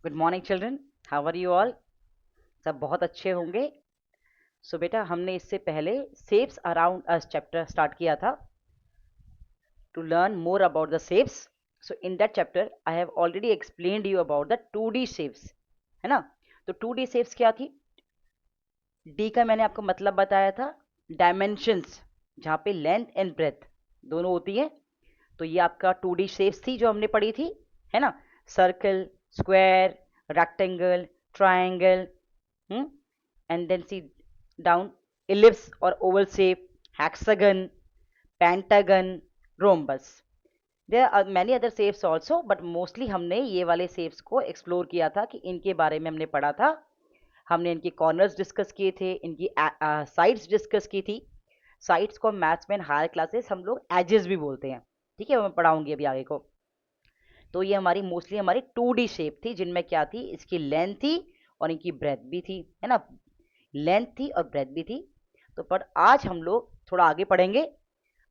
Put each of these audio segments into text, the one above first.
Good morning children, how are you all. सब बहुत अच्छे होंगे। सो बेटा, हमने इससे पहले shapes around us chapter start किया था to learn more about the shapes. So in that chapter I have already explained you about the 2D shapes, है ना। तो 2D शेप्स क्या थी? डी का मैंने आपको मतलब बताया था, डायमेंशंस, जहाँ पे लेंथ एंड ब्रेथ दोनों होती है। तो ये आपका 2D शेप्स थी जो हमने पढ़ी थी, है ना। Circle, square, rectangle, triangle, and then see down, ellipse or oval shape, hexagon, pentagon, rhombus. There are many other shapes also, but mostly हमने ये वाले shapes को explore किया था कि इनके बारे में हमने पढ़ा था। हमने इनकी कॉर्नर्स डिस्कस किए थे, इनकी साइड्स डिस्कस की थी। साइड्स को मैथ्स में हायर क्लासेस हम लोग एजेस भी बोलते हैं, ठीक है, वो मैं पढ़ाऊंगी अभी आगे को। तो ये हमारी मोस्टली हमारी 2D शेप थी, जिनमें क्या थी, इसकी लेंथ थी और इनकी ब्रेथ भी थी, है ना। लेंथ थी और ब्रेथ भी थी। तो पर आज हम लोग थोड़ा आगे पढ़ेंगे।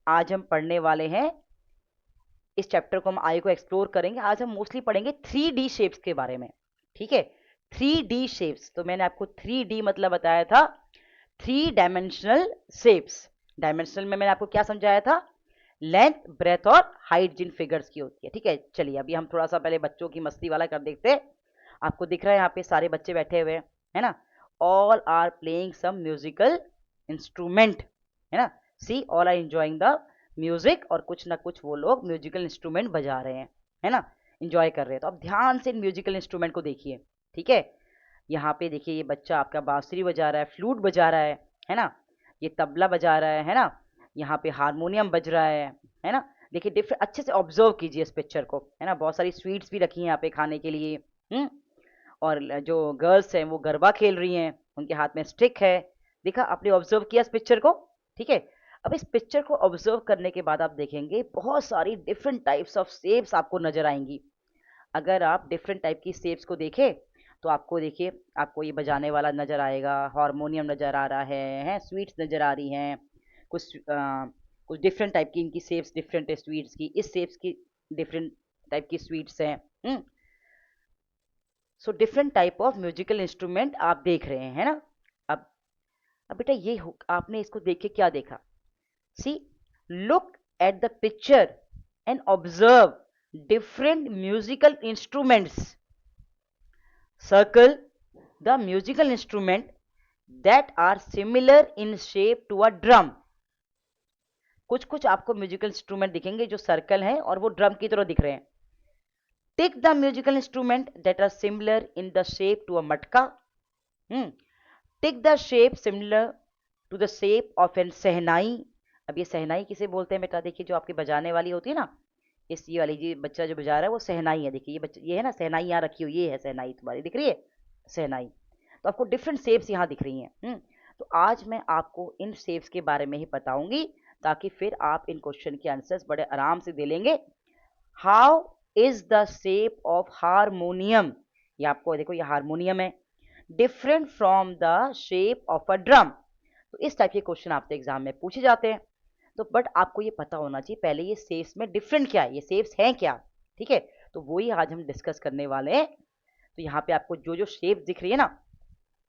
आज हम पढ़ने वाले हैं, इस चैप्टर को हम आगे को एक्सप्लोर करेंगे। आज हम मोस्टली पढ़ेंगे 3D शेप्स के बारे में, ठीक है। 3D शेप्स, तो मैंने आपको 3D मतलब बताया था, 3 डायमेंशनल शेप्स। डायमेंशनल में मैंने आपको क्या समझाया था? लेंथ, ब्रेथ और हाइट जिन फिगर्स की होती है, ठीक है। चलिए अभी हम थोड़ा सा पहले बच्चों की मस्ती वाला कर देखते हैं। आपको दिख रहा है यहाँ पे सारे बच्चे बैठे हुए हैं, है ना। All are playing some musical instrument, है ना। See all are enjoying the music, और कुछ ना कुछ वो लोग म्यूजिकल इंस्ट्रूमेंट बजा रहे हैं, है ना, इंजॉय कर रहे हैं। तो अब ध्यान से म्यूजिकल इंस्ट्रूमेंट को देखिए, ठीक है। यहाँ पे देखिए, ये बच्चा आपका बांसुरी बजा रहा है, फ्लूट बजा रहा है ना। ये तबला बजा रहा है ना। यहाँ पे हारमोनियम बज रहा है ना। देखिए डिफरेंट, अच्छे से ऑब्जर्व कीजिए इस पिक्चर को, है ना। बहुत सारी स्वीट्स भी रखी हैं यहाँ पे खाने के लिए। और जो गर्ल्स हैं वो गरबा खेल रही हैं, उनके हाथ में स्टिक है। देखा आपने, ऑब्जर्व किया इस पिक्चर को, ठीक है। अब इस पिक्चर को ऑब्जर्व करने के बाद आप देखेंगे बहुत सारी डिफरेंट टाइप्स ऑफ शेप्स आपको नजर आएंगी। अगर आप डिफरेंट टाइप की शेप्स को देखें तो आपको देखिए, आपको ये बजाने वाला नज़र आएगा, हारमोनियम नज़र आ रहा है, स्वीट्स नज़र आ रही हैं, कुछ डिफरेंट टाइप की इनकी शेप्स डिफरेंट है स्वीट्स की, इस शेप्स की डिफरेंट टाइप की स्वीट्स हैं। So different type of musical instrument आप देख रहे हैं, है ना। अब बेटा ये आपने इसको देख के क्या देखा? See, look at the picture and observe different musical instruments. Circle the musical instrument that are similar in shape to a drum. कुछ कुछ आपको म्यूजिकल इंस्ट्रूमेंट दिखेंगे जो सर्कल हैं और वो ड्रम की तरह दिख रहे हैं। Tick the musical instrument that are similar in the shape to a matka. Tick the shape similar to the shape of an shehnai. अब ये सहनाई किसे बोलते हैं बेटा? देखिए, जो आपकी बजाने वाली होती है ना, इस ये वाली, ये बच्चा जो बजा रहा है वो सहनाई है। देखिए ये बच्चा, ये है ना सहनाई, यहाँ रखी हुई, ये है सहनाई, तुम्हारी दिख रही है सहनाई। तो आपको डिफरेंट शेप्स यहाँ दिख रही हैं। तो आज मैं आपको इन शेप्स के बारे में ही बताऊंगी, ताकि फिर आप इन क्वेश्चन के आंसर्स बड़े आराम से दे लेंगे। How is the shape of harmonium? ये आपको देखो, ये हारमोनियम है, different from the shape of a drum. तो इस टाइप के क्वेश्चन आपके एग्जाम में पूछे जाते हैं। तो बट आपको ये पता होना चाहिए पहले, ये शेप्स में डिफरेंट क्या है, ये शेप्स हैं क्या, ठीक है। तो वही आज हम डिस्कस करने वाले हैं। तो यहाँ पे आपको जो जो शेप दिख रही है ना,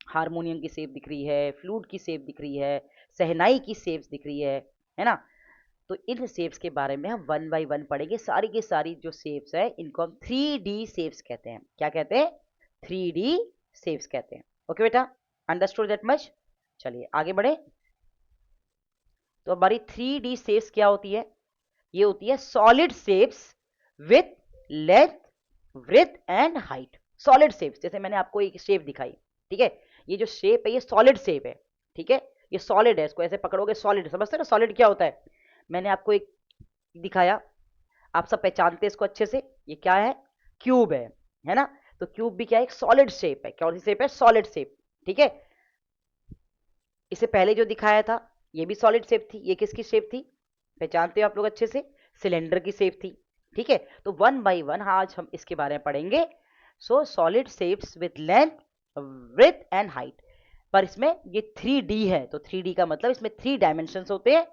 हारमोनियम की शेप दिख रही है, फ्लूट की शेप दिख रही है, सहनाई की शेप्स दिख रही है ना। तो इन शेप्स के बारे में हम वन बाई वन पढ़ेंगे। सारी की सारी जो शेप्स है इनको हम 3D शेप्स कहते हैं। क्या कहते हैं? 3D शेप्स कहते हैं। ओके बेटा, अंडरस्टूड दैट मच। चलिए आगे बढ़े। तो हमारी 3D शेप्स क्या होती है? ये होती है solid shapes with length, breadth and height. Solid shapes, जैसे मैंने आपको एक शेप दिखाई, ठीक है। ये जो शेप है ये सॉलिड शेप है, ठीक है। ये सॉलिड है, इसको ऐसे पकड़ोगे सॉलिड, समझते हैं ना सॉलिड क्या होता है? मैंने आपको एक दिखाया, आप सब पहचानते हैं इसको अच्छे से। ये क्या है? क्यूब है ना। तो क्यूब भी क्या है? एक सॉलिड शेप है। कौन सी शेप है? सॉलिड शेप, ठीक है। इसे पहले जो दिखाया था ये भी सॉलिड शेप थी। ये किसकी शेप थी? पहचानते हो आप लोग अच्छे से? सिलेंडर की शेप थी, ठीक है। तो वन बाय वन आज हम इसके बारे में पढ़ेंगे। सो solid shapes with length, width and height. पर इसमें ये 3D है, तो 3D का मतलब इसमें 3 डायमेंशंस होते हैं।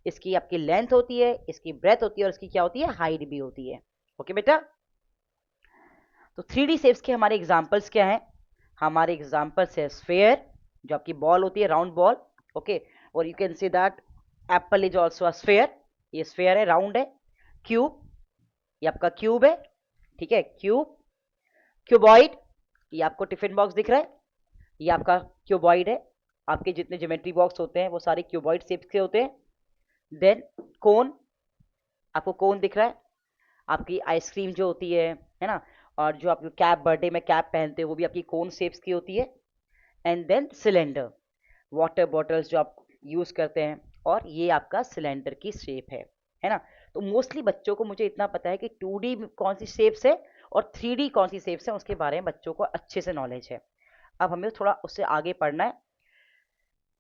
इसकी आपकी लेंथ होती है, इसकी ब्रेथ होती है, और इसकी क्या होती है? हाइट भी होती है। ओके बेटा। तो 3D शेप्स के हमारे एग्जांपल्स क्या हैं? हमारे एग्जांपल्स है स्फेयर, जो आपकी बॉल होती है, राउंड बॉल, ओके, और you can say that Apple is also a sphere, ये स्फेयर है, राउंड है। क्यूब, ये आपका क्यूब है, ठीक है, क्यूब। क्यूबॉइड, ये आपको टिफिन बॉक्स दिख रहा है, ये आपका क्यूबॉइड है। आपके जितने ज्योमेट्री बॉक्स होते हैं वो सारे क्यूबॉइड शेप के होते हैं। देन कोन, आपको कोन दिख रहा है, आपकी आइसक्रीम जो होती है ना, और जो आप कैप, बर्थडे में कैप पहनते हो, वो भी आपकी कोन शेप्स की होती है। And then cylinder, water bottles जो आप यूज़ करते हैं, और ये आपका सिलेंडर की शेप है ना। तो मोस्टली बच्चों को, मुझे इतना पता है कि 2D कौन सी शेप्स है और 3D कौन सी शेप्स है, उसके बारे में बच्चों को अच्छे से नॉलेज है। अब हमें थोड़ा उससे आगे पढ़ना है।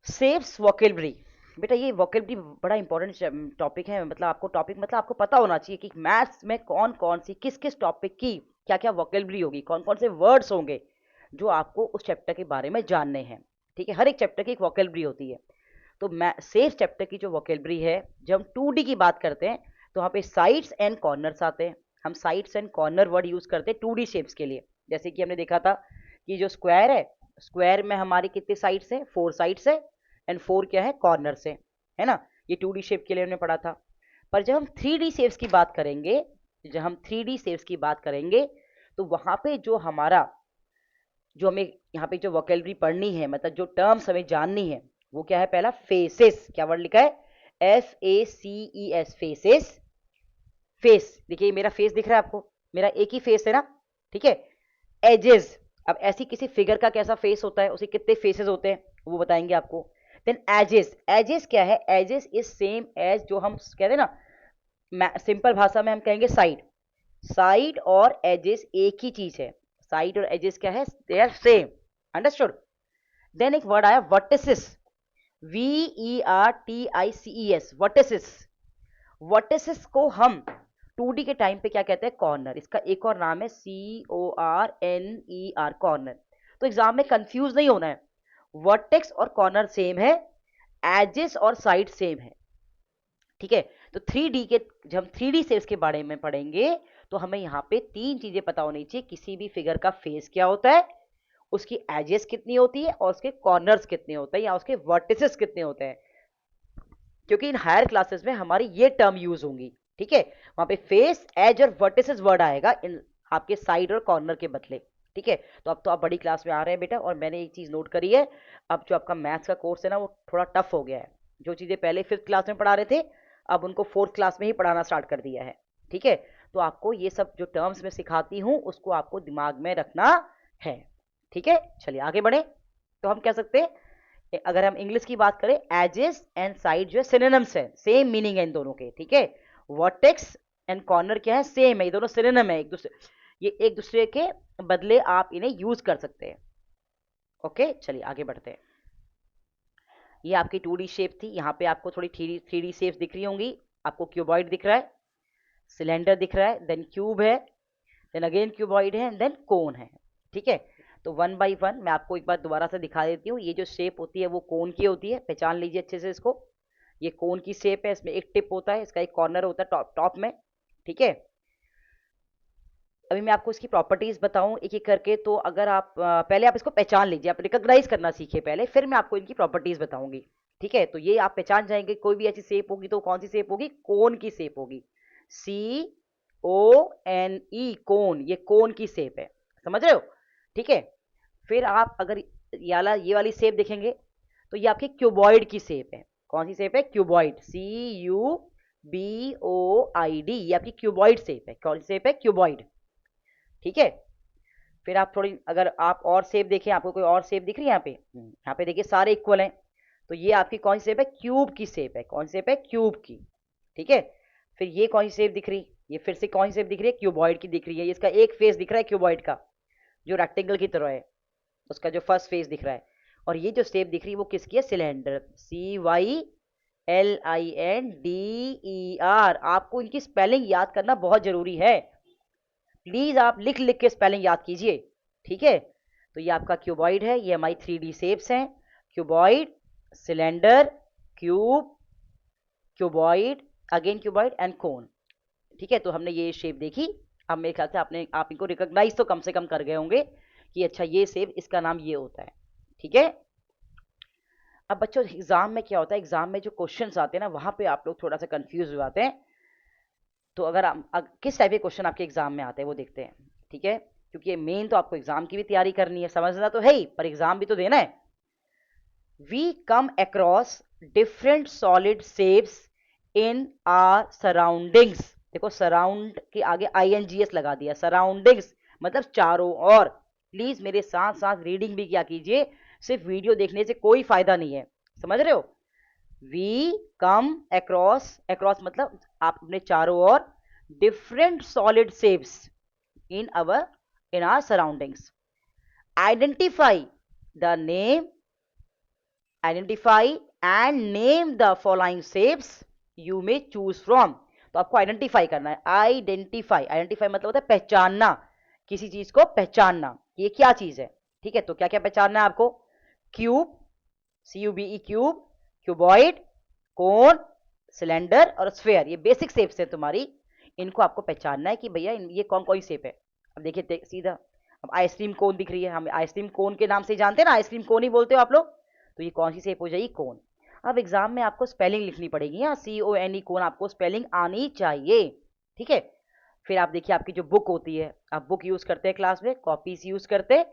शेप्स वोकेबलरी, बेटा ये वोकेबलरी बड़ा इंपॉर्टेंट टॉपिक है। मतलब आपको टॉपिक, मतलब आपको पता होना चाहिए कि मैथ्स में कौन कौन सी, किस किस टॉपिक की क्या क्या वोकेबलरी होगी, कौन कौन से वर्ड्स होंगे जो आपको उस चैप्टर के बारे में जानने हैं, ठीक है। हर एक चैप्टर की एक वोकेबलरी होती है। तो मैं शेप्स चैप्टर की जो वोकेबलरी है, जब हम 2D की बात करते हैं तो वहाँ पे साइड्स एंड कॉर्नर्स आते हैं। हम sides and corner word use करते हैं 2D शेप्स के लिए। जैसे कि हमने देखा था कि जो स्क्वायर है, स्क्वायर में हमारी कितने साइड्स हैं? 4 साइड्स है, एंड 4 क्या है? कॉर्नर है ना। ये 2D शेप के लिए हमने पढ़ा था। पर जब हम 3D शेप्स की बात करेंगे, जब हम 3D शेप्स की बात करेंगे, तो वहाँ पे जो हमारा, जो हमें यहाँ पे जो वोकेबलरी पढ़नी है, मतलब जो टर्म्स हमें जाननी है, वो क्या है? पहला फेसेस, क्या वर्ड लिखा है? FACES, faces. फेस, देखिए मेरा फेस दिख रहा है आपको, मेरा एक ही फेस है ना, ठीक है। एजेस, अब ऐसी किसी फिगर का कैसा फेस होता है, उसे कितने फेसेस होते हैं, वो बताएंगे आपको। देन एजेस, एजेस क्या है? एजेस इज सेम एज, जो हम कहते हैं ना, सिंपल भाषा में हम कहेंगे साइड। साइड और एजेस एक ही चीज है। साइड और एजेस क्या है? They are same, understood. Then एक वर्ड आया वर्टिसेस, VERTICES, वर्टिसेस। वर्टिसेस को हम 2D के टाइम पे क्या कहते हैं? कॉर्नर। इसका एक और नाम है CORNER, कॉर्नर। तो एग्जाम में कंफ्यूज नहीं होना है, वर्टेक्स और कॉर्नर सेम है, एजेस और साइड सेम है, ठीक है। तो 3D के, जब हम 3D शेप्स के बारे में पढ़ेंगे तो हमें यहाँ पे 3 चीजें पता होनी चाहिए। किसी भी फिगर का फेस क्या होता है, उसकी एजेस कितनी होती है, और उसके कॉर्नर्स कितने होते हैं, या उसके वर्टिसेस कितने होते हैं, क्योंकि इन हायर क्लासेस में हमारी ये टर्म यूज होंगी, ठीक है। वहां पे फेस, एज और वर्टिसेस वर्ड आएगा इन आपके साइड और कॉर्नर के बदले, ठीक है। तो अब तो आप बड़ी क्लास में आ रहे हैं बेटा, और मैंने एक चीज नोट करी है, अब जो आपका मैथ्स का कोर्स है ना, वो थोड़ा टफ हो गया है। जो चीजें पहले 5th क्लास में पढ़ा रहे थे, अब उनको 4th क्लास में ही पढ़ाना स्टार्ट कर दिया है, ठीक है। तो आपको ये सब जो टर्म्स मैं सिखाती हूँ, उसको आपको दिमाग में रखना है, ठीक है। चलिए आगे बढ़े। तो हम कह सकते हैं, अगर हम इंग्लिश की बात करें, एजेस एंड साइड जो है सिनोनिम्स है, सेम मीनिंग है इन दोनों के, ठीक है। वर्टेक्स एंड कॉर्नर क्या है? सेम है, ये दोनों सिनोनिम है एक दूसरे, ये एक दूसरे के बदले आप इन्हें यूज कर सकते हैं, ओके। चलिए आगे बढ़ते हैं। ये आपकी 2D शेप थी, यहाँ पे आपको थोड़ी 3D शेप दिख रही होंगी। आपको क्यूबॉइड दिख रहा है, सिलेंडर दिख रहा है, देन क्यूब है, देन अगेन क्यूबॉइड है, देन कोन है, ठीक है। तो 1 बाई 1 मैं आपको एक बार दोबारा से दिखा देती हूँ। ये जो शेप होती है वो कोन की होती है, पहचान लीजिए अच्छे से इसको। ये कोन की शेप है, इसमें एक टिप होता है, इसका एक कॉर्नर होता है टॉप टॉप में, ठीक है। अभी मैं आपको इसकी प्रॉपर्टीज बताऊं एक एक करके, तो अगर आप पहले आप इसको पहचान लीजिए, आप रिकॉग्नाइज करना सीखिए पहले, फिर मैं आपको इनकी प्रॉपर्टीज बताऊंगी, ठीक है। तो ये आप पहचान जाएंगे, कोई भी ऐसी शेप होगी तो कौन सी शेप होगी? कोन की शेप होगी, CONE, कोन, ये कोन की शेप है, समझ रहे हो, ठीक है। फिर आप अगर ये वाली शेप देखेंगे, तो ये आपकी क्यूबॉइड की शेप है। कौन सी शेप है? क्यूबॉइड, CUBOID, ये आपकी क्यूबॉइड शेप है। कौन सी शेप है? क्यूबॉइड, ठीक है। फिर आप थोड़ी, अगर आप और शेप देखें, आपको कोई और शेप दिख रही है यहाँ पे? यहाँ पे देखिए सारे इक्वल हैं, तो ये आपकी कौन सी शेप है? क्यूब की शेप है। कौन सी शेप है? क्यूब की, ठीक है। फिर ये कौन सी शेप दिख रही? ये फिर से कौन सी शेप दिख रही है? क्यूबॉइड की दिख रही है। इसका एक फेस दिख रहा है क्यूबॉइड का, जो रेक्टेंगल की तरह है, उसका जो फर्स्ट फेस दिख रहा है। और ये जो शेप दिख रही है वो किसकी है? Cylinder, CYLINDER। आपको इनकी स्पेलिंग याद करना बहुत जरूरी है, प्लीज आप लिख लिख के स्पेलिंग याद कीजिए, ठीक है। तो ये आपका क्यूबॉइड है, ये हमारी 3D शेप्स हैं, cuboid, cylinder, cube, cuboid, again cuboid and कोन, ठीक है। तो हमने ये शेप देखी। अब मेरे ख्याल से आप इनको रिकॉग्नाइज तो कम से कम कर गए होंगे कि अच्छा ये सेब, इसका नाम ये होता है। ठीक है। अब बच्चों एग्जाम में क्या होता है, एग्जाम में जो क्वेश्चंस आते हैं ना, वहां पे आप लोग थोड़ा सा कंफ्यूज हो जाते हैं। तो अगर किस टाइप के क्वेश्चन आपके एग्जाम में आते हैं वो देखते हैं। ठीक है, क्योंकि मेन तो आपको एग्जाम की भी तैयारी करनी है, समझना तो है ही, पर एग्जाम भी तो देना है। We come across different solid shapes in our surroundings. देखो सराउंड के आगे INGS लगा दिया, सराउंडिंग्स मतलब चारों ओर। प्लीज मेरे साथ साथ रीडिंग भी किया कीजिए, सिर्फ वीडियो देखने से कोई फायदा नहीं है, समझ रहे हो। वी कम अक्रॉस, अक्रॉस मतलब आप अपने चारों ओर, different solid shapes in our surroundings. Identify the name, identify and name the following shapes you may choose from. तो आपको आइडेंटिफाई करना है। आइडेंटिफाई, आइडेंटिफाई मतलब होता है पहचानना, किसी चीज को पहचानना, ये क्या चीज है। ठीक है, तो क्या क्या पहचानना है आपको। क्यूब, CUBE क्यूब, क्यूबॉइड, कोन, सिलेंडर और स्फेयर, ये बेसिक शेप्स है तुम्हारी। इनको आपको पहचानना है कि भैया ये कौन कौन सी शेप है। अब देखिए सीधा, अब आइसक्रीम कोन दिख रही है, हम आइसक्रीम कोन के नाम से जानते हैं ना, आइसक्रीम कोन ही बोलते हो आप लोग। तो ये कौन सी शेप हो जाएगी, कोन। अब एग्जाम में आपको स्पेलिंग लिखनी पड़ेगी, यहाँ CONE कोन, आपको स्पेलिंग आनी चाहिए। ठीक है। फिर आप देखिए आपकी जो बुक होती है, आप बुक यूज करते हैं क्लास में, कॉपीज यूज करते हैं,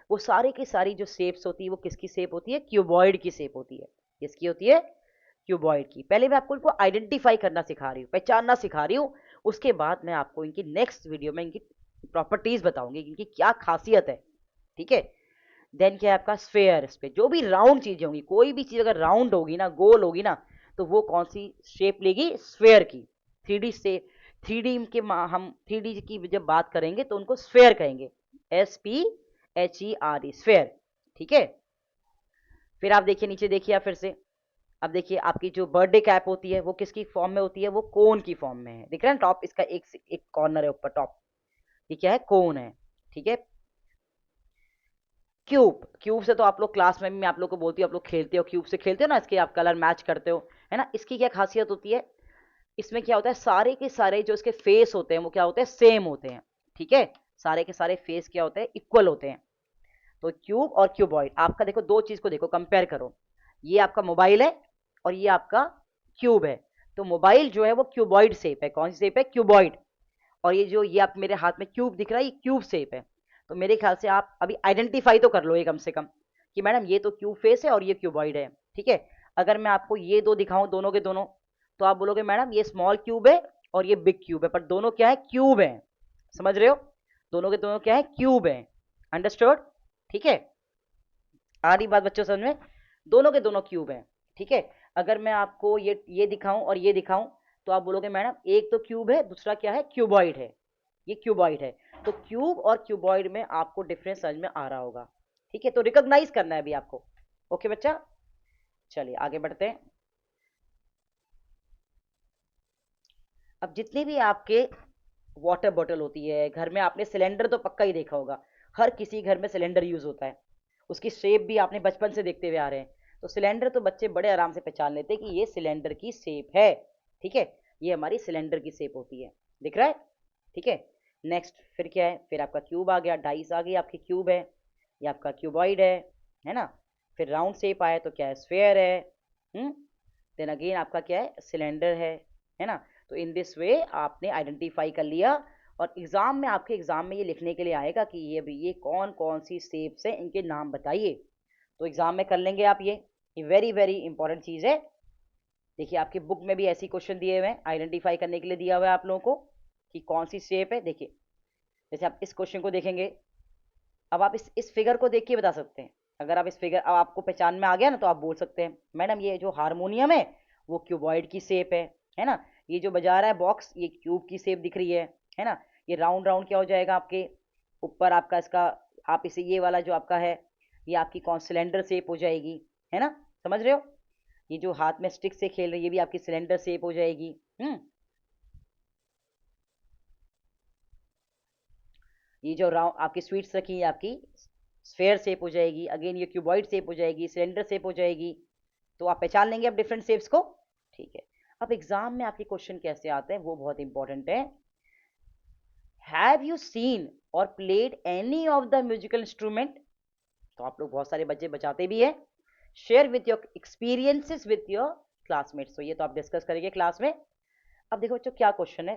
वो सारी की सारी जो शेप्स होती है वो किसकी शेप होती है, क्यूबॉइड की शेप होती है। किसकी होती है, क्यूबॉइड की। पहले मैं आपको इनको आइडेंटिफाई करना सिखा रही हूँ, पहचानना सिखा रही हूँ। उसके बाद मैं आपको इनकी नेक्स्ट वीडियो में इनकी प्रॉपर्टीज बताऊंगी, इनकी क्या खासियत है। ठीक है। देन क्या है आपका स्फेयर, इस पे जो भी राउंड चीजें होंगी, कोई भी चीज अगर राउंड होगी ना, गोल होगी ना, तो वो कौन सी शेप लेगी, स्फेयर की। 3D से, 3D के हम 3D की जब बात करेंगे तो उनको स्फेयर कहेंगे, SPHERE, स्फेयर। ठीक है। फिर आप देखिए नीचे देखिए आप फिर से, अब देखिए आपकी जो बर्थडे कैप होती है वो किसकी फॉर्म में होती है, वो कोन की फॉर्म में है। दिख रहा है टॉप, इसका एक कॉर्नर है ऊपर टॉप, ये क्या है, कोन है। ठीक है। क्यूब, क्यूब से तो आप लोग क्लास में भी मैं आप लोग को बोलती हूँ, आप लोग खेलते हो क्यूब से, खेलते हो ना, इसके आप कलर मैच करते हो, है ना। इसकी क्या खासियत होती है, इसमें क्या होता है, सारे के सारे जो इसके फेस होते हैं वो क्या होते हैं, सेम होते हैं। ठीक है, सारे के सारे फेस क्या होते हैं, इक्वल होते हैं। तो क्यूब और क्यूबॉइड, आपका देखो दो चीज को देखो, कंपेयर करो। ये आपका मोबाइल है और ये आपका क्यूब है। तो मोबाइल जो है वो क्यूबॉइड शेप है, कौन सी शेप है, क्यूबॉइड। और ये जो ये आप मेरे हाथ में क्यूब दिख रहा है, ये क्यूब शेप है। तो मेरे ख्याल से आप अभी आइडेंटिफाई तो कर लो ये कम से कम, कि मैडम ये तो क्यूब फेस है और ये क्यूबॉइड है। ठीक है। अगर मैं आपको ये दो दिखाऊं, दोनों के दोनों, तो आप बोलोगे मैडम ये स्मॉल क्यूब है और ये बिग क्यूब है, पर दोनों क्या है, क्यूब है। समझ रहे हो, दोनों के दोनों क्या है, क्यूब है। अंडरस्टूड। ठीक है, आ रही बात बच्चों समझ में, दोनों के दोनों क्यूब हैं। ठीक है। अगर मैं आपको ये दिखाऊं और ये दिखाऊं, तो आप बोलोगे मैडम एक तो क्यूब है, दूसरा क्या है, क्यूबॉइड है, ये क्यूबॉइड है। तो क्यूब और क्यूबॉइड में आपको डिफरेंस समझ में आ रहा होगा। ठीक है, तो रिकॉग्नाइज करना है अभी आपको। ओके बच्चा, चलिए आगे बढ़ते हैं। अब जितने भी आपके वाटर बॉटल होती है घर में, आपने सिलेंडर तो पक्का ही देखा होगा, हर किसी घर में सिलेंडर यूज होता है। उसकी शेप भी आपने बचपन से देखते हुए आ रहे हैं। तो सिलेंडर तो बच्चे बड़े आराम से पहचान लेते हैं कि ये सिलेंडर की शेप है। ठीक है, ये हमारी सिलेंडर की शेप होती है, दिख रहा है। ठीक है। नेक्स्ट फिर क्या है, फिर आपका क्यूब आ गया, डाइस आ गई आपकी, क्यूब है, ये आपका क्यूबॉइड है ना। फिर राउंड शेप आया तो क्या है, स्फेयर है। देन अगेन आपका क्या है, सिलेंडर है ना। तो इन दिस वे आपने आइडेंटिफाई कर लिया, और एग्जाम में आपके एग्जाम में ये लिखने के लिए आएगा कि ये भी ये कौन कौन सी शेप्स हैं, इनके नाम बताइए। तो एग्जाम में कर लेंगे आप ये वेरी वेरी इंपॉर्टेंट चीज़ है। देखिए आपकी बुक में भी ऐसी क्वेश्चन दिए हुए हैं, आइडेंटिफाई करने के लिए दिया हुआ है आप लोगों को कि कौन सी शेप है। देखिए जैसे आप इस क्वेश्चन को देखेंगे, अब आप इस फिगर को देख के बता सकते हैं। अगर आप इस फिगर, अब आपको पहचान में आ गया ना, तो आप बोल सकते हैं मैडम ये जो हारमोनियम है वो क्यूबॉइड की शेप है ना। ये जो बजा रहा है बॉक्स, ये क्यूब की शेप दिख रही है ना। ये राउंड राउंड क्या हो जाएगा आपके ऊपर, आपका इसका, आप इसे ये वाला जो आपका है, ये आपकी कौन सिलेंडर शेप हो जाएगी, है ना। समझ रहे हो, ये जो हाथ में स्टिक से खेल रही है ये भी आपकी सिलेंडर शेप हो जाएगी। ये जो राउंड आपकी स्वीट्स रखी है आपकी स्फेयर शेप हो जाएगी, अगेन ये क्यूबॉइड शेप हो जाएगी, सिलेंडर शेप हो जाएगी। तो आप पहचान लेंगे अब डिफरेंट शेप्स को। ठीक है। अब एग्जाम में आपके क्वेश्चन कैसे आते हैं वो बहुत इंपॉर्टेंट है। हैव यू सीन और played any of the musical instrument? तो आप लोग बहुत सारे बच्चे बजाते भी है। Share with your experiences with your classmates, तो ये तो आप डिस्कस करेंगे क्लास में। अब देखो बच्चों क्या क्वेश्चन है,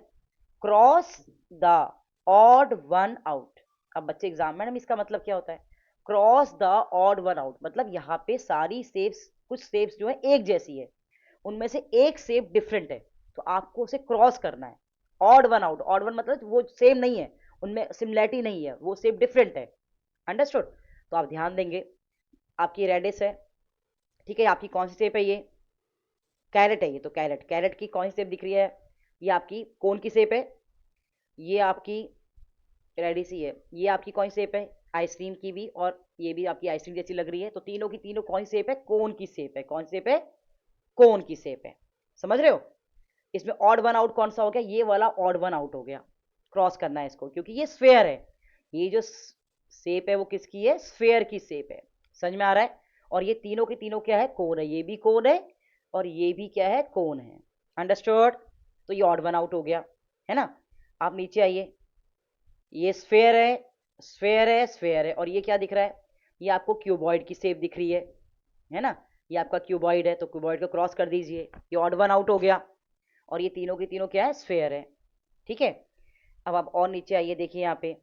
cross the odd one out. अब बच्चे एग्जाम में इसका मतलब क्या होता है, cross the odd one out मतलब यहाँ पे सारी शेप्स, कुछ शेप्स जो है एक जैसी है, उनमें से एक शेप डिफरेंट है, तो आपको उसे क्रॉस करना है। Odd one out, odd one मतलब वो सेम नहीं है, उनमें सिमिलैरिटी नहीं है, वो शेप डिफरेंट है। अंडरस्टूड? तो आप ध्यान देंगे, आपकी रेडिस है, ठीक है, आपकी कौन सी शेप है, ये कैरेट है, ये तो कैरेट, कैरेट की कौन सी शेप दिख रही है, ये आपकी कोन की शेप है, ये आपकी रेडिस ही है, ये आपकी कौन सी शेप है, आइसक्रीम की भी, और ये भी आपकी आइसक्रीम जैसी लग रही है, तो तीनों की तीनों कौन सी शेप है, कोन की शेप है। कौन सी शेप है, कोन की शेप है। समझ रहे हो? इसमें ऑड वन आउट कौन सा हो गया, ये वाला ऑड वन आउट हो गया, क्रॉस करना है इसको, क्योंकि ये स्फेयर है, ये जो शेप है वो किसकी है, स्फेयर की शेप है। समझ में आ रहा है? और ये तीनों के तीनों क्या है, कोन है, ये भी कोन है और ये भी क्या है, कोन है। अंडरस्टूड? तो ये ऑड वन आउट हो गया, है ना। आप नीचे आइए, ये स्फेयर है, स्फेयर है, स्फेयर है, और ये क्या दिख रहा है, ये आपको क्यूबॉइड की शेप दिख रही है ना, ये आपका क्यूबॉइड है, तो क्यूबॉइड को क्रॉस कर दीजिए, ये ऑड वन आउट हो गया, और ये तीनों के तीनों क्या है, स्फेयर है। ठीक है, अब आप और नीचे आइए, देखिए यहाँ पे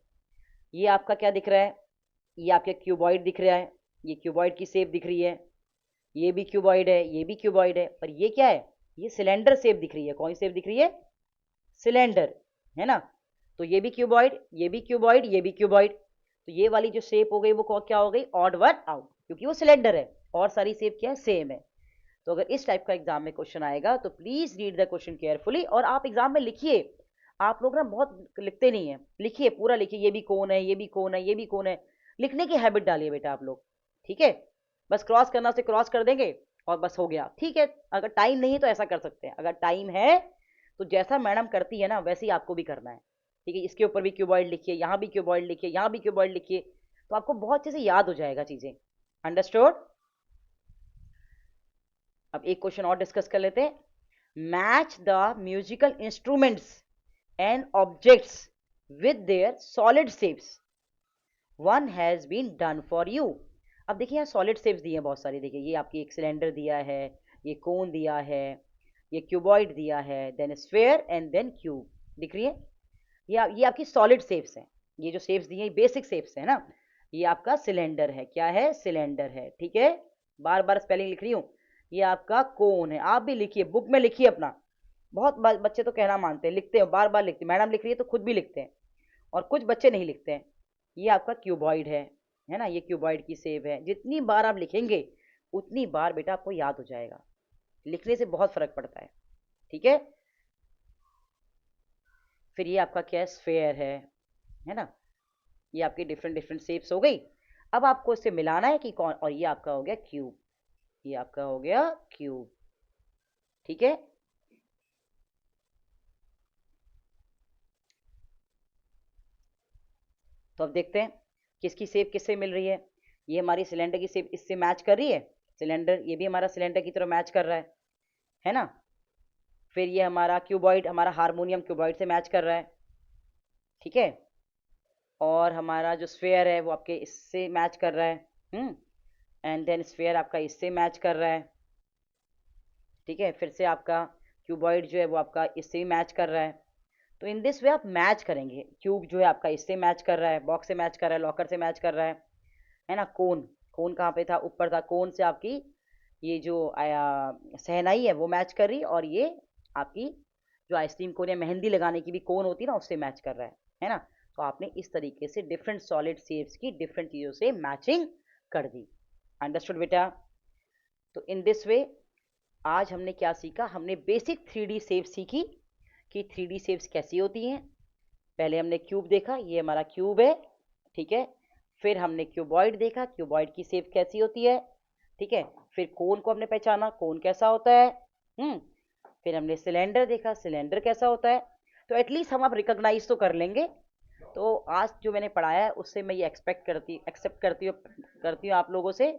ये आपका क्या दिख रहा है, ये आपके क्यूबॉइड दिख रहा है, ये क्यूबॉइड की शेप दिख रही है, ये भी क्यूबॉइड है, ये भी क्यूबॉइड है, पर ये क्या है, ये सिलेंडर शेप दिख रही है। कौन सी शेप दिख रही है, सिलेंडर, है ना। तो ये भी क्यूबॉइड, ये भी क्यूबॉइड, ये भी क्यूबॉइड, तो ये वाली जो शेप हो गई वो क्या हो गई, ऑड वन आउट, क्योंकि वो सिलेंडर है और सारी शेप क्या है, सेम है। तो अगर इस टाइप का एग्जाम में क्वेश्चन आएगा तो please read the question carefully, और आप एग्जाम में लिखिए। आप लोग ना बहुत लिखते नहीं है, लिखिए, पूरा लिखिए, ये भी कौन है, ये भी कौन है, ये भी कौन है, लिखने की हैबिट डालिए बेटा आप लोग। ठीक है, बस क्रॉस करना से क्रॉस कर देंगे और बस हो गया। ठीक है, अगर टाइम नहीं है तो ऐसा कर सकते हैं, अगर टाइम है तो जैसा मैडम करती है ना वैसे ही आपको भी करना है। ठीक है, इसके ऊपर भी क्यूबॉइड लिखिए, यहाँ भी क्यूबॉइड लिखिए, यहाँ भी क्यूबॉइड लिखिए, तो आपको बहुत अच्छे से याद हो जाएगा चीजें। अंडरस्टूड? अब एक क्वेश्चन और डिस्कस कर लेते हैं, match the musical instruments and objects with their solid shapes, one has been done for you. अब देखिए यहाँ सॉलिड शेप्स दिए हैं बहुत सारी, देखिए ये आपकी एक सिलेंडर दिया है, ये कोन दिया है, ये क्यूबॉइड दिया है, then sphere and then cube दिख रही है। ये आपकी सॉलिड शेप्स हैं, ये जो शेप्स दी हैं बेसिक शेप्स है ना। ये आपका सिलेंडर है, क्या है, सिलेंडर है। ठीक है, बार बार स्पेलिंग लिख रही हूँ। ये आपका कोन है, आप भी लिखिए, बुक में लिखिए अपना। बहुत बच्चे तो कहना मानते हैं, लिखते हैं, बार बार लिखते हैं, मैडम लिख रही है तो खुद भी लिखते हैं, और कुछ बच्चे नहीं लिखते हैं। ये आपका क्यूबॉइड है ना, ये क्यूबॉइड की शेप है। जितनी बार आप लिखेंगे उतनी बार बेटा आपको याद हो जाएगा, लिखने से बहुत फर्क पड़ता है। ठीक है, फिर ये आपका क्या है, स्फेयर है ना। ये आपकी डिफरेंट डिफरेंट शेप्स हो गई। अब आपको इससे मिलाना है कि कौन, और ये आपका हो गया क्यूब, ये आपका हो गया क्यूब। ठीक है, तो अब देखते हैं किसकी शेप किससे मिल रही है। ये हमारी सिलेंडर की शेप इससे मैच कर रही है, सिलेंडर ये भी हमारा सिलेंडर की तरह मैच कर रहा है ना। फिर ये हमारा क्यूबॉइड, हमारा हारमोनियम क्यूबॉइड से मैच कर रहा है। ठीक है, और हमारा जो स्फेयर है वो आपके इससे मैच कर रहा है, एंड देन स्फेयर आपका इससे मैच कर रहा है। ठीक है, फिर से आपका क्यूबॉइड जो है वो आपका इससे भी मैच कर रहा है। तो इन दिस वे आप मैच करेंगे, क्यूब जो है आपका इससे मैच कर रहा है, बॉक्स से मैच कर रहा है, लॉकर से मैच कर रहा है ना। कोन, कोन कहाँ पे था, ऊपर था, कोन से आपकी ये जो सहनाई है वो मैच कर रही, और ये आपकी जो आइसक्रीम कोन या मेहंदी लगाने की भी कोन होती है ना, उससे मैच कर रहा है ना। तो आपने इस तरीके से डिफरेंट सॉलिड शेप्स की डिफरेंट चीज़ों से मैचिंग कर दी। अंडरस्टूड बेटा? तो इन दिस वे आज हमने क्या सीखा, हमने बेसिक 3D शेप सीखी कि 3D शेप्स कैसी होती हैं। पहले हमने क्यूब देखा, ये हमारा क्यूब है, ठीक है। फिर हमने क्यूबॉइड देखा, क्यूबॉइड की शेप कैसी होती है, ठीक है। फिर कोन को हमने पहचाना, कोन कैसा होता है, फिर हमने सिलेंडर देखा, सिलेंडर कैसा होता है। तो एटलीस्ट हम आप रिकॉग्नाइज तो कर लेंगे। तो आज जो मैंने पढ़ाया है उससे मैं ये एक्सेप्ट करती हूँ आप लोगों से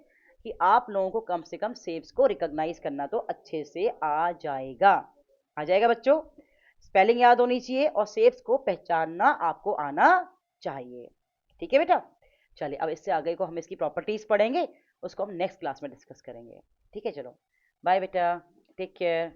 कि आप लोगों को कम से कम शेप्स को रिकॉग्नाइज करना तो अच्छे से आ जाएगा बच्चों। स्पेलिंग याद होनी चाहिए और शेप्स को पहचानना आपको आना चाहिए। ठीक है बेटा, चलिए अब इससे आगे को हम इसकी प्रॉपर्टीज पढ़ेंगे, उसको हम नेक्स्ट क्लास में डिस्कस करेंगे। ठीक है, चलो बाय बेटा, टेक केयर।